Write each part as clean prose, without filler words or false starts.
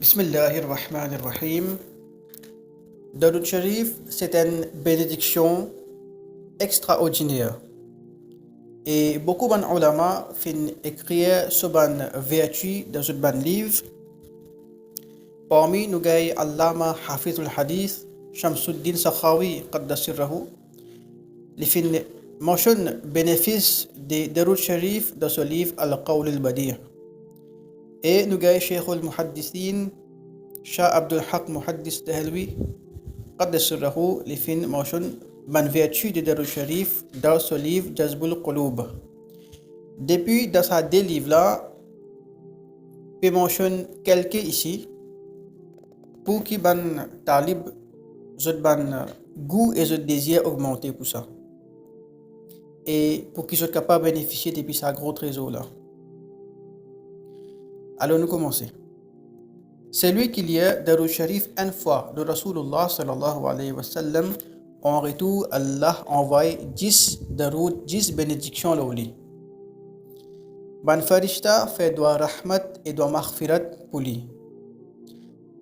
Bismillahirrahmanirrahim. Darud Sharif, c'est une bénédiction extraordinaire. Et beaucoup d'ulama fin écrire sur une vertu dans ce livre. Parmi nous, Allama Hafizul Hadith, Shamsuddin Sakhawi, Qaddasirrahu, les fin mentionne bénéfice de Darud Sharif dans ce livre Al-Qawl al-Badi'. Et nous avons Cheikh al-Muhaddithin, Shah Abdul Haq Muhaddis Dahelwi, Qaddasirrahu, les fin mentionne une vertu de Darud Sharif dans ce livre Jazbul Qulub. Depuis dans ces deux livres-là, je mentionne quelques ici pour qui ban talib, zot ban goût et zot désir augmenter pour ça. Et pour qu'ils soient capables de bénéficier depuis ce gros trésor-là. Alors nous commençons. Celui qui lit Darud Sharif une fois de Rasulullah sallallahu alayhi wa sallam, en retour, Allah envoie 10 Darud, 10 bénédictions là. Ban farishta fait doit rahmat et doit maghfirat pour lui.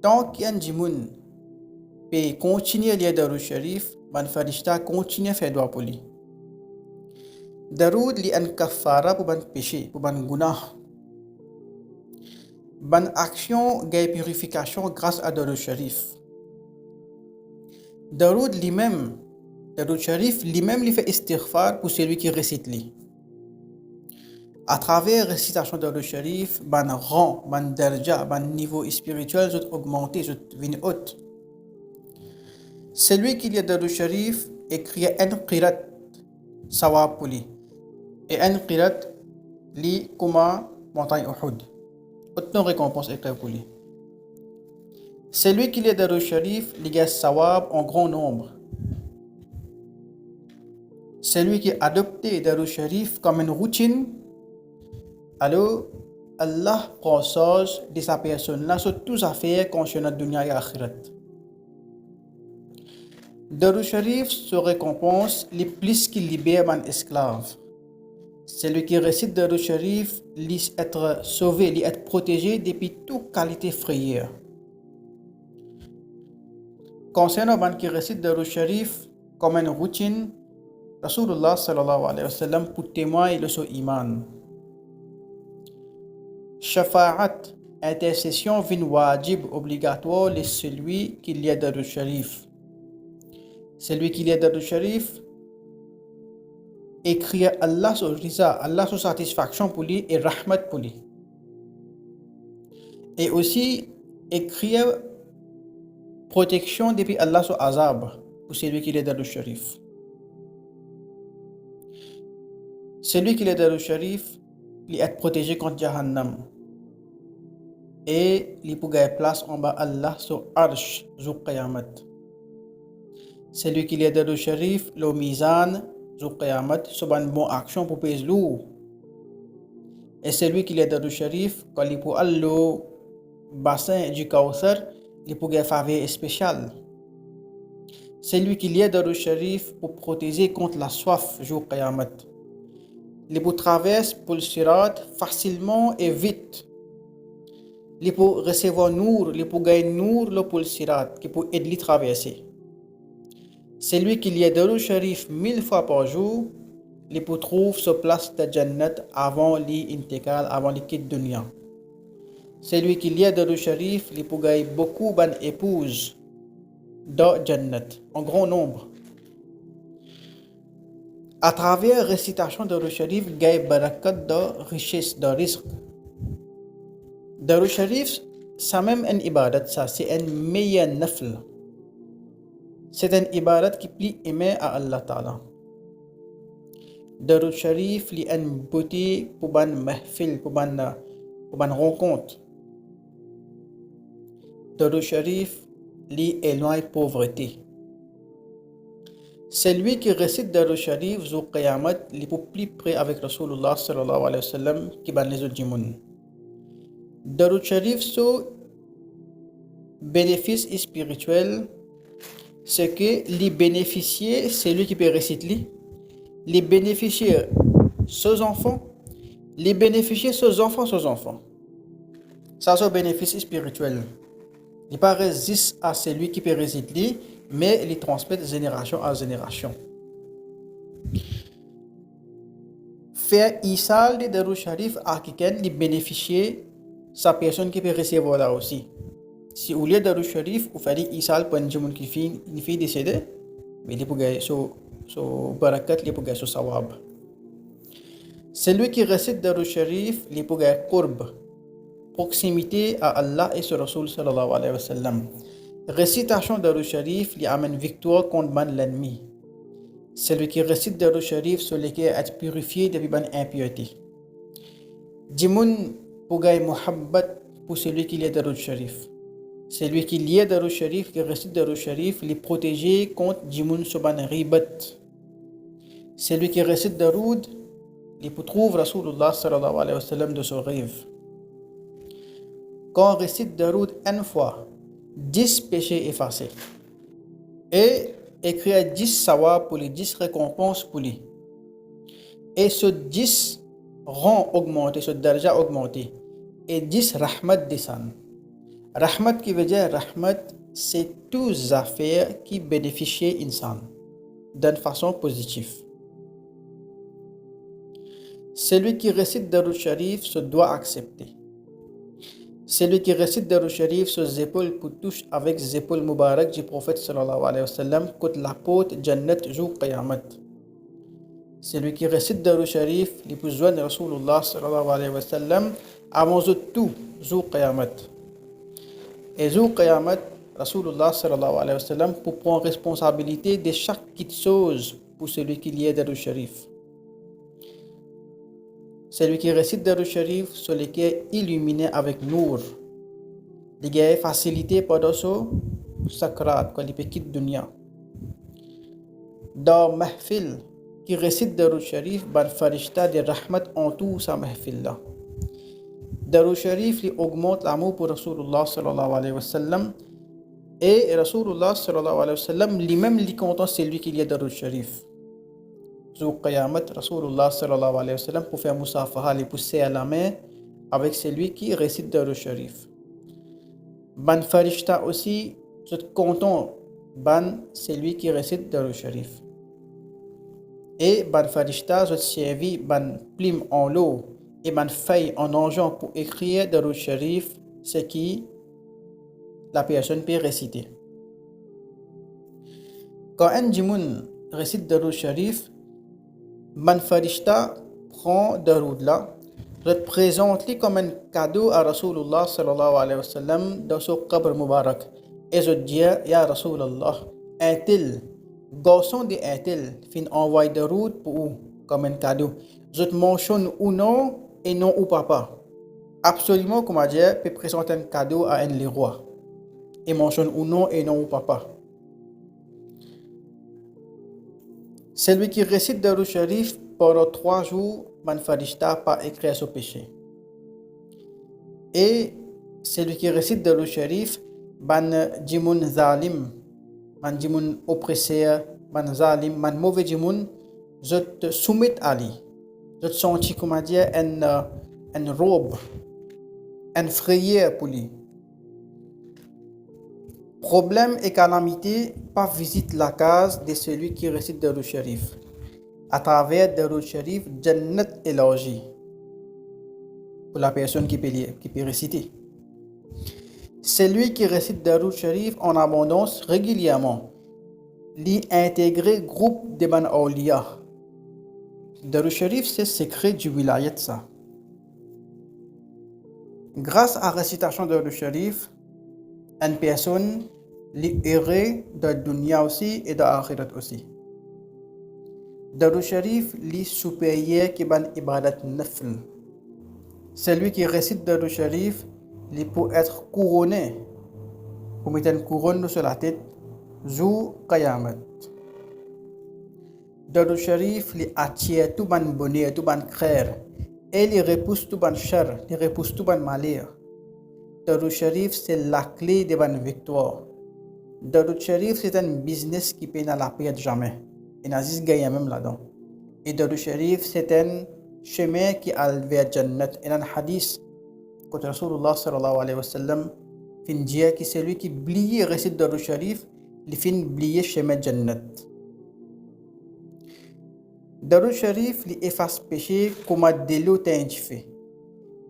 Tant qu'il y a un jimoun peut continuer à lire Darud Sharif, ban farishta continue à faire doigt pour lui. Darud li an kafara pour ban péché, pour ban gunah. Ban action gagne purification grâce à Darud Sharif. Darud lui-même, Darud Sharif lui-même lui fait istighfar pour celui qui récite lui. À travers la récitation de Darud Sharif, ban rang, ban darja, ban niveau spirituel sont augmenté, sont venu haut. Celui qui lit Darud Sharif écrit un qirat sawab pour lui. Et un qirat li comme montagne Uhud. Autant récompense écrit pour lui. Celui qui lit Darud Sharif li gagne sawab en grand nombre. Celui qui adopte Darud Sharif comme une routine, alors Allah prend soin de sa personne là sur toutes affaires concernant dunya et akhirat. Darud Sharif se récompense les plus qu'il libère un esclave. Celui qui récite Darud Sharif lui être sauvé, lui être protégé depuis toute qualité frayeur. Concernant ban qui récite Darud Sharif comme une routine, Rasulullah sallallahu alayhi wa sallam pour témoigner de son iman. Shafa'at, intercession vin wajib obligatoire de celui qui lit Darud Sharif. Celui qui lit Darud Sharif écrit Allah sur risa, Allah sur satisfaction pour lui et rahmat pour lui. Et aussi écrit protection depuis Allah sur azab pour celui qui lit Darud Sharif. Celui qui lit Darud Sharif, il est protégé contre Jahannam. Et il peut gagner place en bas Allah sur Arsh, sur Qiyamat. Celui qui lit Darud Sharif, le mizan, sur Qiyamat, c'est une bonne action pour peser lourd. Et celui qui lit Darud Sharif, quand il peut aller au bassin du Kawthar, il peut gagner faveur spéciale. Celui qui lit Darud Sharif pour protéger contre la soif, sur Qiyamat. Il peut traverser pour le sirat facilement et vite. Il peut recevoir nour, il peut gagner nour pour le sirat, qui peut aider à traverser. Celui qui lit Darud Sharif 1000 fois par jour, il peut trouver sa place de Jannat avant l'intégrale, avant le quitte dunya. Celui qui lit Darud Sharif, il peut gagner beaucoup d'épouses dans Jannat, en grand nombre. À travers la récitation de Darud Sharif, gagne barakat de richesse, de risque. Darud Sharif, c'est même une ibadat, ça, c'est un meilleur nafl. C'est une ibadat qui plaît aimer à Allah Ta'ala. Darud Sharif, il y a une beauté pour une mahfil, pour une rencontre. Darud Sharif, il éloigne la pauvreté. Celui qui récite Darud Sharif, Zou Qiyamat, il est plus près avec Rasulullah sallallahu alayhi wa sallam qui ban les autres jimoun. Darud Sharif, son bénéfice spirituel, c'est que les bénéficiaires, c'est lui qui peut réciter, les bénéficiaires, ses enfants, les bénéficiaires, ses enfants. Ça, c'est un bénéfice spirituel. Il pas résiste à celui qui peut résister, mais il transmet de génération à génération. Faire Isal de Darou Sharif à quelqu'un qui bénéficie sa personne qui peut recevoir là aussi. Si au lieu de Darou Sharif, vous faites Isal pour un monde qui fait décédé, mais il peut gagner so barakat, il peut gagner so sawab. Celui qui récite Darou Sharif, il peut gagner qurb, proximité à Allah et sur Rasul sallallahu alayhi wa sallam. Récitation Darou Sharif lui amène victoire contre l'ennemi. Celui qui récite Darou Sharif sur lequel est purifié depuis l'impureté. Dimoun pour gagner muhabbat pour celui qui lit Darou Sharif. Celui qui lit Darou Sharif, qui récite Darou Sharif, il est protégé contre Dimoun Soban Ribat. Celui qui récite Daroud, il peut trouver Rasulullah sallallahu alayhi wa sallam de son rêve. Quand on récite Daroud une fois, 10 péchés effacés. Et écrire 10 sawab pour les 10 récompenses pour lui. Et ce 10 rang augmenté, ce darja augmenté. Et 10 rahmat descend. Rahmat qui veut dire rahmat, c'est toutes les affaires qui bénéficient insan d'une façon positive. Celui qui récite Darou Sharif se doit accepter. Celui qui récite Darou Sharif sur les épaules pour toucher avec les épaules Mubarak du prophète sallallahu alayhi wa sallam côté la porte Jannat jour Qiyamat. Celui qui récite Darou Sharif, il peut joindre Rasulullah sallallahu alayhi wa sallam avant tout jour Qiyamat. Et jour Qiyamat, Rasulullah sallallahu alayhi wa sallam pour prendre responsabilité de chaque petite chose pour celui qui lit Darou Sharif. Celui qui récite Darou Sharif sur lequel illuminé avec nour. Il y a facilité pendant ce sakrat quand il peut quitter dunya. Dans mahfil qui récite Darou Sharif, ban farishta de rahmat en tout sa mahfil là. Darou Sharif lui augmente l'amour pour Rasulullah sallallahu alayhi wa sallam. Et Rasulullah sallallahu alayhi wa sallam lui-même lui content c'est lui qui lit Darou Sharif. Jour Qiyamat, Rasulullah sallallahu alayhi wa sallam pour faire musafaha, les pousser à la main avec celui qui récite Darou Sharif. Ban farishta aussi, je suis content, ban celui qui récite Darou Sharif. Et ban farishta, je servi ban plume en l'eau et ban feuille en argent pour écrire Darou Sharif, ce qui la personne peut réciter. Quand un djimoun récite Darou Sharif, ban farishta prend Daroud là, représente-le comme un cadeau à Rasulullah sallallahu alayhi wa sallam dans son qabr mubarak. Et je dis, Ya Rasulullah, un tel, garçon de un tel, fin envoie Daroud pour comme un cadeau. Je te mentionne ou non et non ou papa. Absolument, comme Dieu peut présenter un cadeau à un roi. Et mentionne ou non et non ou papa. Celui qui récite Darou Sharif pendant 3 jours, ban farishta pas écrire son péché. Et celui qui récite Darou Sharif, ban djimoun zalim, ban djimoun oppresseur, ban zalim, ban mauvais djimoun, je te soumets à lui. Je te sens comme dire une robe, une frayeur pour lui. Problème et calamité, pas visite la case de celui qui récite Darou Sharif. À travers Darou Sharif, Jannat élargie pour la personne qui peut réciter. Celui qui récite Darou Sharif en abondance régulièrement, l'y intégrer groupe de ban awliya. Darou Sharif, c'est le secret du wilayat ça. Grâce à la récitation de Darou Sharif, une personne li heureux de dunya aussi et de akhirat aussi. Darou Sharif li supérieur qui ban ibadat nafl. Celui qui récite Darou Sharif li peut être couronné, pour mettre une couronne sur la tête, jour Qiyamat. Darou Sharif li attire tout ban bonheur, tout ban khair, et li repousse tout ban char, li repousse tout ban malheur. Darou Sharif, c'est la clé de la victoire. Darou Sharif, c'est un business qui peut la perdre jamais. Et Naziz gagne même là-dedans. Et Darou Sharif, c'est un chemin qui a vers Jannat. Et un hadith, quand Rasulullah sallallahu alayhi wa sallam fin dire que celui qui blie récite Darou Sharif, il fin blier chemin Jannat. Darou Sharif, il efface péché comme de l'eau fait.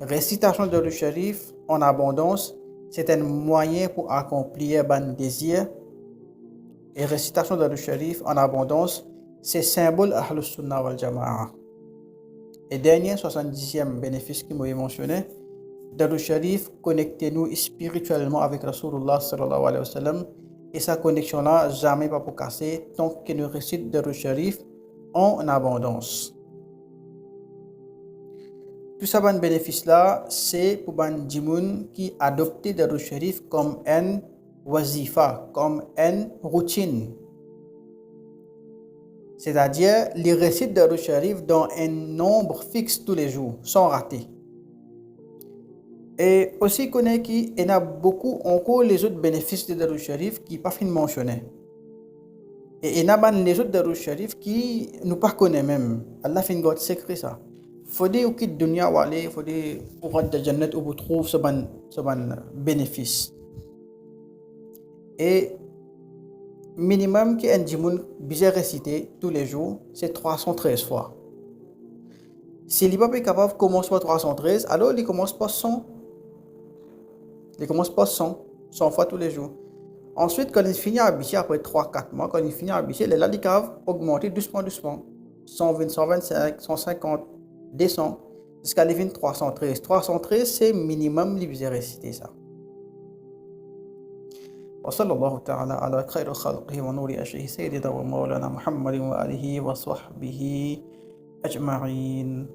Récitation de Darou Sharif en abondance, c'est un moyen pour accomplir un désir. Et récitation de Darou Sharif en abondance, c'est symbole Ahlus Sunnah wal Jama'a. Et dernier, 70e bénéfice qui m'a mentionné, Darou Sharif, connectez-nous spirituellement avec Rasulullah sallallahu alayhi wa sallam. Et sa connexion-là, jamais pas pour casser tant que nous récitons Darou Sharif en abondance. Tout ça, ban bénéfice-là, c'est pour ban djimoun qui adopte Darou Sharif comme un wazifa, comme une routine. C'est-à-dire, les récites Darou Sharif dans un nombre fixe tous les jours, sans rater. Et aussi, connaît qu'il y a beaucoup encore les autres bénéfices de Darou Sharif qui ne sont pas finement mentionnés. Et il y a les autres Darou Sharif qui ne pas connaissent même. Allah fin God secret ça. Faut dire que dunya wale, faut dire pour de Jannat où vous trouvez ce bénéfice. Et minimum qui un djimoun bisa réciter tous les jours, c'est 313 fois. S'il n'est pas capable de commencer par 313, alors il commence par 100. Il commence par 100 fois tous les jours. Ensuite, quand il finit à bicher, après 3-4 mois, quand il finit à bicher, là, il va augmenter doucement. 120, 125, 150, 200, jusqu'à les 313. 313, c'est minimum, il bisa réciter ça. وصلى الله تعالى على خير خلقه ونور أشهه سيدنا ومولانا محمد وآله وصحبه أجمعين.